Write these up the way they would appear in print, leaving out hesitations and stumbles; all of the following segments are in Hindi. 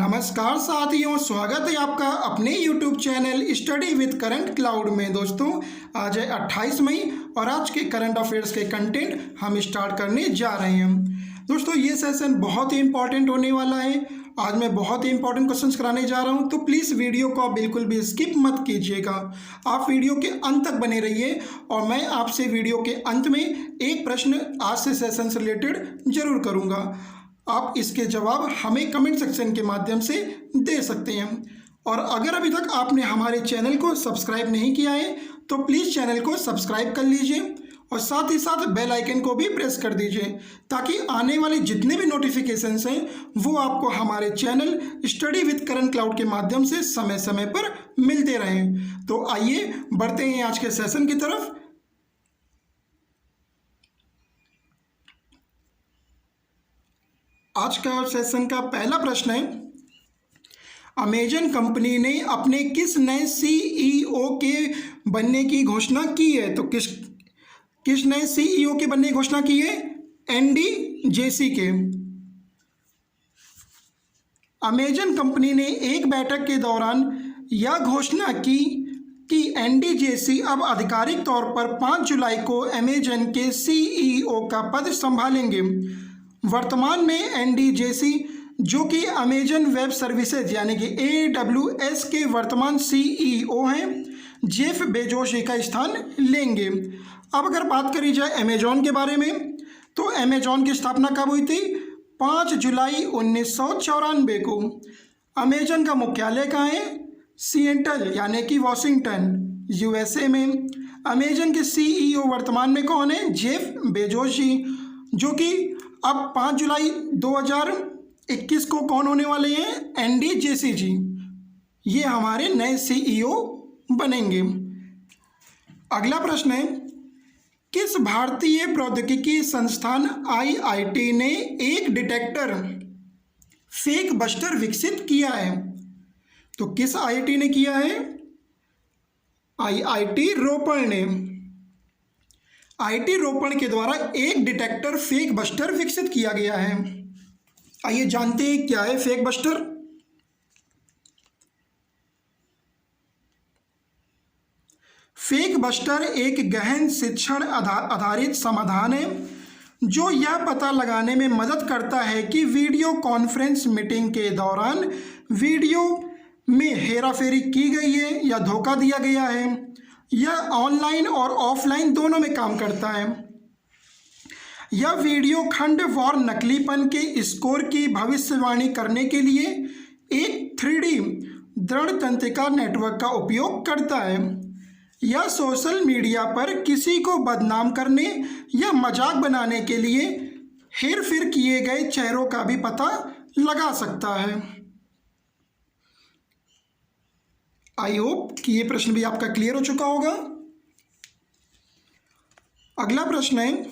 नमस्कार साथियों, स्वागत है आपका अपने YouTube channel study with current cloud में। दोस्तों, आज है 28 मई और आज के करंट अफेयर्स के कंटेंट हम स्टार्ट करने जा रहे हैं। दोस्तों, ये सेशन बहुत ही इंपॉर्टेंट होने वाला है। आज मैं बहुत ही इंपॉर्टेंट क्वेश्चंस कराने जा रहा हूं, तो प्लीज़ वीडियो को आप बिल्कुल भी स्किप मत कीजिएगा। आप वीडियो के अंत तक बने रहिए और मैं आपसे वीडियो के अंत में एक प्रश्न आज से सेशन से रिलेटेड जरूर करूँगा। आप इसके जवाब हमें कमेंट सेक्शन के माध्यम से दे सकते हैं। और अगर अभी तक आपने हमारे चैनल को सब्सक्राइब नहीं किया है तो प्लीज़ चैनल को सब्सक्राइब कर लीजिए और साथ ही साथ बेल आइकन को भी प्रेस कर दीजिए ताकि आने वाले जितने भी नोटिफिकेशंस हैं वो आपको हमारे channel study with current cloud के माध्यम से समय समय पर मिलते रहें। तो आइए बढ़ते हैं आज के सेशन की तरफ। आज का सेशन का पहला प्रश्न है, अमेजन कंपनी ने अपने किस नए सीईओ के बनने की घोषणा की है? तो किस नए सीईओ के बनने की घोषणा की है? एंडी जेसी के। अमेजन कंपनी ने एक बैठक के दौरान यह घोषणा की कि एंडी जेसी अब आधिकारिक तौर पर 5 जुलाई को अमेजन के सीईओ का पद संभालेंगे। वर्तमान में एंडी जेसी, जो कि अमेजन वेब सर्विसेज यानी कि AWS के वर्तमान सीईओ हैं, जेफ बेजोस का स्थान लेंगे। अब अगर बात करी जाए अमेजॉन के बारे में, तो अमेजॉन की स्थापना कब हुई थी? 5 जुलाई 1994 को। अमेजन का मुख्यालय कहाँ है? सिएटल यानी कि वॉशिंगटन, USA में। अमेजन के सीईओ वर्तमान में कौन है? जेफ बेजोस जी, जो कि अब 5 जुलाई 2021 को कौन होने वाले हैं? एंडी जेसी जी। ये हमारे नए सीईओ बनेंगे। अगला प्रश्न है, किस भारतीय प्रौद्योगिकी संस्थान IIT ने एक डिटेक्टर फेक बस्टर विकसित किया है? तो किस IIT ने किया है? IIT रोपण ने। IIT रोपण के द्वारा एक डिटेक्टर फेक बस्टर विकसित किया गया है। आइए जानते हैं क्या है फेक बस्टर। फेक बस्टर एक गहन शिक्षण आधारित समाधान है जो यह पता लगाने में मदद करता है कि वीडियो कॉन्फ्रेंस मीटिंग के दौरान वीडियो में हेराफेरी की गई है या धोखा दिया गया है। यह ऑनलाइन और ऑफलाइन दोनों में काम करता है। यह वीडियो खंड और नकलीपन के स्कोर की भविष्यवाणी करने के लिए एक 3D दृढ़ तंत्रिका नेटवर्क का उपयोग करता है। यह सोशल मीडिया पर किसी को बदनाम करने या मजाक बनाने के लिए हेरफेर किए गए चेहरों का भी पता लगा सकता है। आई होप कि ये प्रश्न भी आपका क्लियर हो चुका होगा। अगला प्रश्न है,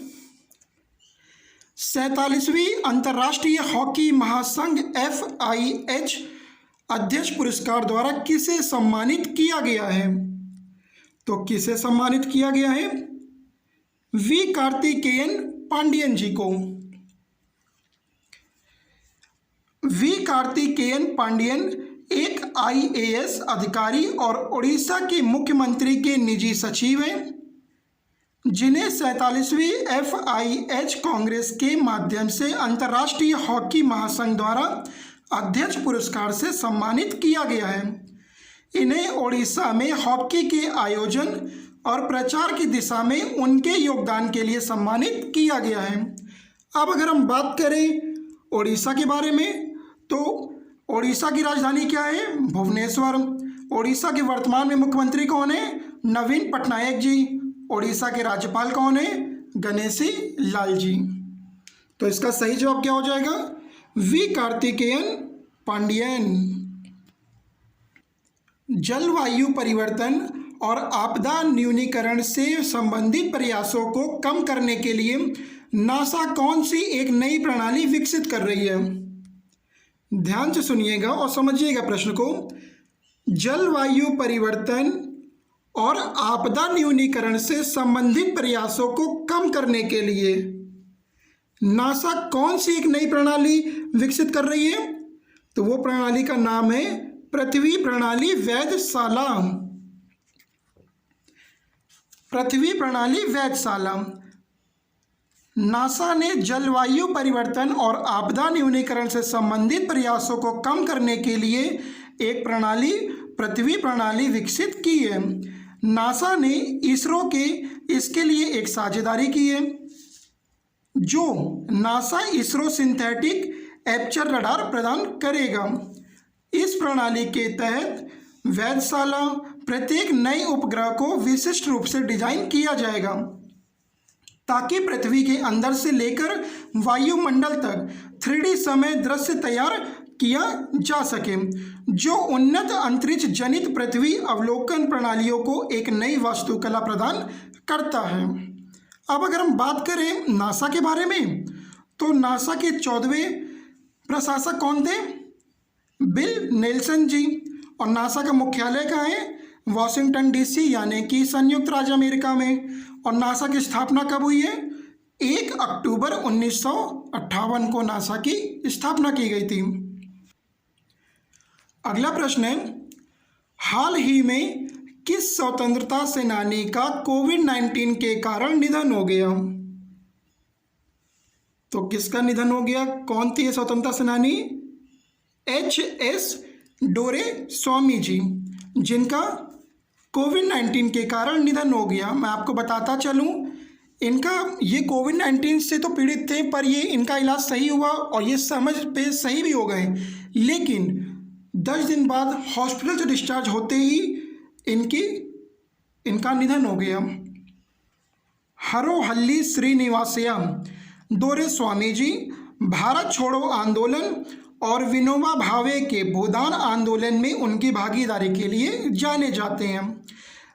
47वीं अंतर्राष्ट्रीय हॉकी महासंघ FIH अध्यक्ष पुरस्कार द्वारा किसे सम्मानित किया गया है? तो किसे सम्मानित किया गया है? V कार्तिकेयन पांडियन जी को। V कार्तिकेयन पांडियन एक IAS अधिकारी और उड़ीसा के मुख्यमंत्री के निजी सचिव हैं, जिन्हें 47वीं FIH कांग्रेस के माध्यम से अंतर्राष्ट्रीय हॉकी महासंघ द्वारा अध्यक्ष पुरस्कार से सम्मानित किया गया है। इन्हें उड़ीसा में हॉकी के आयोजन और प्रचार की दिशा में उनके योगदान के लिए सम्मानित किया गया है। अब अगर हम बात करें उड़ीसा के बारे में, तो उड़ीसा की राजधानी क्या है? भुवनेश्वर। उड़ीसा के वर्तमान में मुख्यमंत्री कौन है? नवीन पटनायक जी। उड़ीसा के राज्यपाल कौन है? गणेशी लाल जी। तो इसका सही जवाब क्या हो जाएगा? V कार्तिकेयन पांडियन। जलवायु परिवर्तन और आपदा न्यूनीकरण से संबंधित प्रयासों को कम करने के लिए नासा कौन सी एक नई प्रणाली विकसित कर रही है? ध्यान से सुनिएगा और समझिएगा प्रश्न को। जलवायु परिवर्तन और आपदा न्यूनीकरण से संबंधित प्रयासों को कम करने के लिए नासा कौन सी एक नई प्रणाली विकसित कर रही है? तो वो प्रणाली का नाम है पृथ्वी प्रणाली वेधशाला। पृथ्वी प्रणाली वेधशाला। नासा ने जलवायु परिवर्तन और आपदा न्यूनीकरण से संबंधित प्रयासों को कम करने के लिए एक प्रणाली पृथ्वी प्रणाली विकसित की है। नासा ने इसरो के इसके लिए एक साझेदारी की है जो NASA ISRO synthetic aperture radar प्रदान करेगा। इस प्रणाली के तहत वेधशाला प्रत्येक नए उपग्रह को विशिष्ट रूप से डिजाइन किया जाएगा ताकि पृथ्वी के अंदर से लेकर वायुमंडल तक 3D समय दृश्य तैयार किया जा सके, जो उन्नत अंतरिक्ष जनित पृथ्वी अवलोकन प्रणालियों को एक नई वास्तुकला प्रदान करता है। अब अगर हम बात करें नासा के बारे में, तो नासा के 14वें प्रशासक कौन थे? बिल नेल्सन जी। और नासा का मुख्यालय कहाँ है? वॉशिंगटन DC यानी कि संयुक्त राज्य अमेरिका में। और नासा की स्थापना कब हुई है? 1 अक्टूबर 1958 को नासा की स्थापना की गई थी। अगला प्रश्न है, हाल ही में किस स्वतंत्रता सेनानी का कोविड-19 के कारण निधन हो गया? तो किसका निधन हो गया? कौन थी स्वतंत्रता सेनानी? HS डोरास्वामी जी, जिनका कोविड-19 के कारण निधन हो गया। मैं आपको बताता चलूँ, इनका ये कोविड-19 से तो पीड़ित थे, पर ये इनका इलाज सही हुआ और ये समझ पे सही भी हो गए, लेकिन 10 दिन बाद हॉस्पिटल से डिस्चार्ज होते ही इनका निधन हो गया। हरोहल्ली श्रीनिवासया डोरास्वामी जी भारत छोड़ो आंदोलन और विनोबा भावे के भूदान आंदोलन में उनकी भागीदारी के लिए जाने जाते हैं।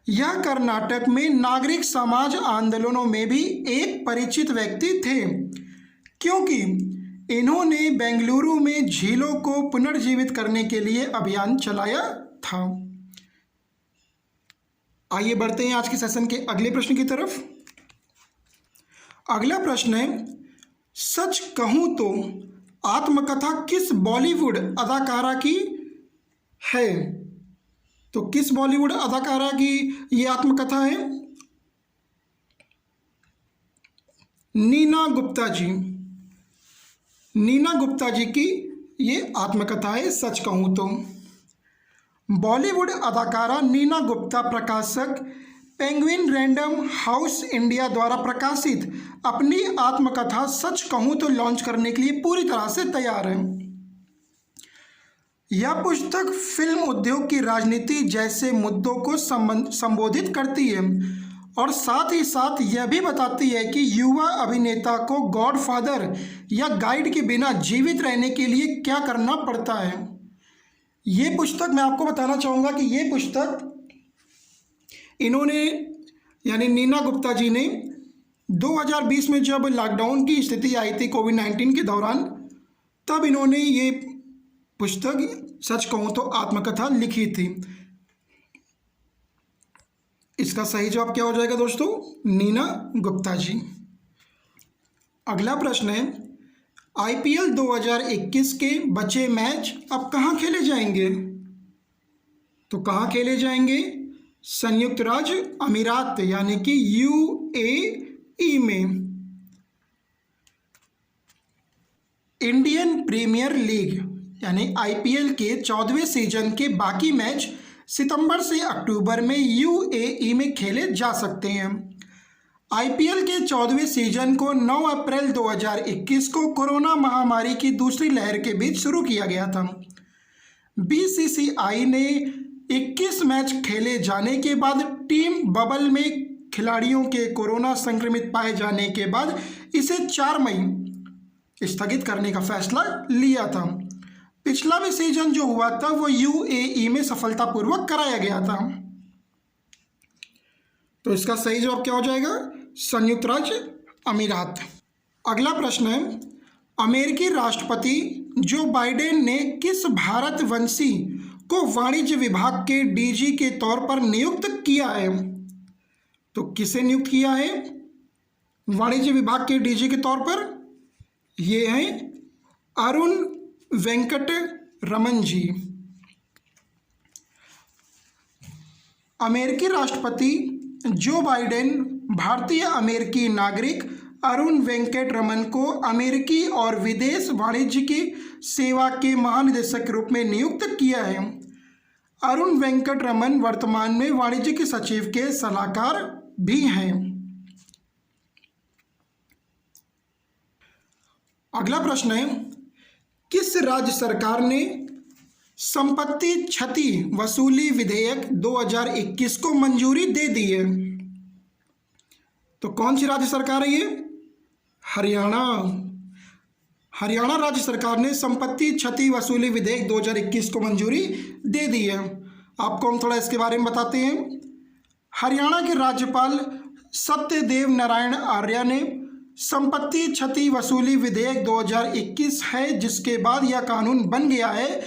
यह कर्नाटक में नागरिक समाज आंदोलनों में भी एक परिचित व्यक्ति थे, क्योंकि इन्होंने बेंगलुरु में झीलों को पुनर्जीवित करने के लिए अभियान चलाया था। आइए बढ़ते हैं आज के सेशन के अगले प्रश्न की तरफ। अगला प्रश्न है, सच कहूं तो आत्मकथा किस बॉलीवुड अदाकारा की है? तो किस बॉलीवुड अदाकारा की ये आत्मकथा है? नीना गुप्ता जी। नीना गुप्ता जी की ये आत्मकथा है सच कहूं तो। बॉलीवुड अदाकारा नीना गुप्ता प्रकाशक पेंगुइन रैंडम हाउस इंडिया द्वारा प्रकाशित अपनी आत्मकथा सच कहूं तो लॉन्च करने के लिए पूरी तरह से तैयार है। यह पुस्तक फिल्म उद्योग की राजनीति जैसे मुद्दों को संबोधित करती है और साथ ही साथ यह भी बताती है कि युवा अभिनेता को गॉडफादर या गाइड के बिना जीवित रहने के लिए क्या करना पड़ता है। ये पुस्तक मैं आपको बताना चाहूँगा कि ये पुस्तक इन्होंने यानी नीना गुप्ता जी ने 2020 में जब लॉकडाउन की स्थिति आई थी कोविड-19 के दौरान, तब इन्होंने ये पुस्तक सच कहूँ तो आत्मकथा लिखी थी। इसका सही जवाब क्या हो जाएगा दोस्तों? नीना गुप्ता जी। अगला प्रश्न है, IPL 2021 के बचे मैच अब कहाँ खेले जाएंगे? तो कहाँ खेले जाएंगे? संयुक्त राज्य अमीरात यानी कि UAE में। इंडियन प्रीमियर लीग यानी IPL के 14वें सीजन के बाकी मैच सितंबर से अक्टूबर में UAE में खेले जा सकते हैं। IPL के 14वें सीजन को 9 अप्रैल 2021 को कोरोना महामारी की दूसरी लहर के बीच शुरू किया गया था। BCCI ने 21 मैच खेले जाने के बाद टीम बबल में खिलाड़ियों के कोरोना संक्रमित पाए जाने के बाद इसे 4 मई स्थगित करने का फैसला लिया था। पिछला भी सीजन जो हुआ था वो UAE में सफलतापूर्वक कराया गया था। तो इसका सही जवाब क्या हो जाएगा? संयुक्त राज्य अमीरात। अगला प्रश्न है, अमेरिकी राष्ट्रपति जो बाइडेन ने किस भारतवंशी को वाणिज्य विभाग के DG के तौर पर नियुक्त किया है? तो किसे नियुक्त किया है वाणिज्य विभाग के DG के तौर पर? ये है अरुण वेंकट रमन जी। अमेरिकी राष्ट्रपति जो बाइडेन भारतीय अमेरिकी नागरिक अरुण वेंकट रमन को अमेरिकी और विदेश वाणिज्य की सेवा के महानिदेशक के रूप में नियुक्त किया है। अरुण वेंकट रमन वर्तमान में वाणिज्य सचिव के सलाहकार भी हैं। अगला प्रश्न है, किस राज्य सरकार ने संपत्ति क्षति वसूली विधेयक 2021 को मंजूरी दे दी है? तो कौन सी राज्य सरकार है ये? हरियाणा। हरियाणा राज्य सरकार ने संपत्ति क्षति वसूली विधेयक 2021 को मंजूरी दे दी है। आपको हम थोड़ा इसके बारे में बताते हैं। हरियाणा के राज्यपाल सत्यदेव नारायण आर्य ने संपत्ति क्षति वसूली विधेयक 2021 है, जिसके बाद यह कानून बन गया है।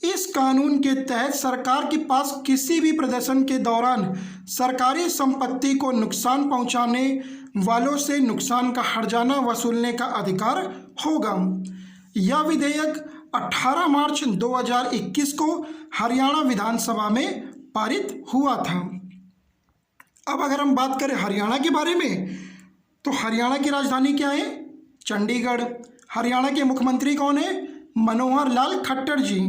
इस कानून के तहत सरकार के पास किसी भी प्रदर्शन के दौरान सरकारी संपत्ति को नुकसान पहुंचाने वालों से नुकसान का हर्जाना वसूलने का अधिकार होगा। यह विधेयक 18 मार्च 2021 को हरियाणा विधानसभा में पारित हुआ था। अब अगर हम बात करें हरियाणा के बारे में, तो हरियाणा की राजधानी क्या है? चंडीगढ़। हरियाणा के मुख्यमंत्री कौन है? मनोहर लाल खट्टर जी।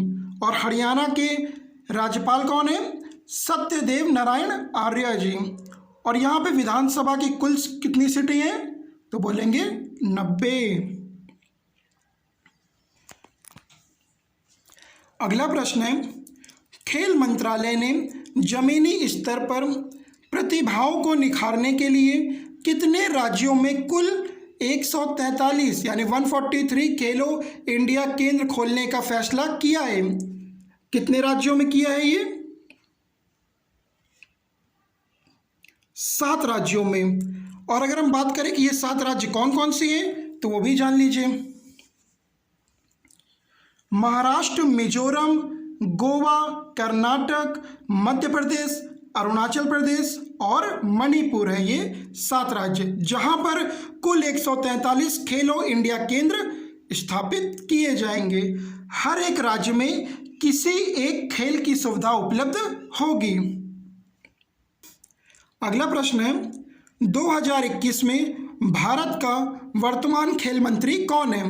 और हरियाणा के राज्यपाल कौन है? सत्यदेव नारायण आर्य जी। और यहाँ पे विधानसभा की कुल कितनी सीटें हैं? तो बोलेंगे 90। अगला प्रश्न है, खेल मंत्रालय ने जमीनी स्तर पर प्रतिभाओं को निखारने के लिए कितने राज्यों में कुल 143 यानी 143 खेलो इंडिया केंद्र खोलने का फैसला किया है? कितने राज्यों में किया है ये? 7 राज्यों में। और अगर हम बात करें कि ये 7 राज्य कौन कौन से हैं, तो वो भी जान लीजिए। महाराष्ट्र, मिजोरम, गोवा, कर्नाटक, मध्य प्रदेश, अरुणाचल प्रदेश और मणिपुर है ये 7 राज्य, जहां पर कुल 143 खेलो इंडिया केंद्र स्थापित किए जाएंगे। हर एक राज्य में किसी एक खेल की सुविधा उपलब्ध होगी। अगला प्रश्न है, 2021 में भारत का वर्तमान खेल मंत्री कौन है?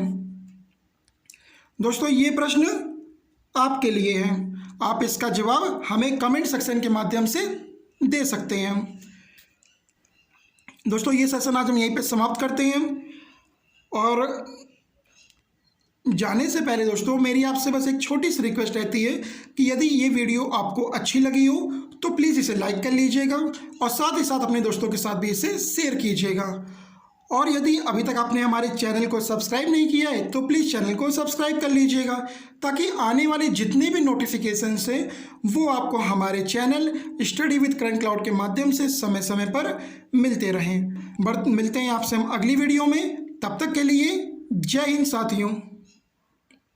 दोस्तों ये प्रश्न आपके लिए है। आप इसका जवाब हमें कमेंट सेक्शन के माध्यम से दे सकते हैं। दोस्तों ये सेशन आज हम यहीं पे समाप्त करते हैं। और जाने से पहले दोस्तों मेरी आपसे बस एक छोटी सी रिक्वेस्ट रहती है कि यदि ये वीडियो आपको अच्छी लगी हो तो प्लीज़ इसे लाइक कर लीजिएगा और साथ ही साथ अपने दोस्तों के साथ भी इसे शेयर कीजिएगा। और यदि अभी तक आपने हमारे चैनल को सब्सक्राइब नहीं किया है तो प्लीज़ चैनल को सब्सक्राइब कर लीजिएगा, ताकि आने वाले जितने भी नोटिफिकेशंस हैं वो आपको हमारे channel study with current cloud के माध्यम से समय समय पर मिलते रहें। मिलते हैं आपसे हम अगली वीडियो में। तब तक के लिए जय हिंद साथियों।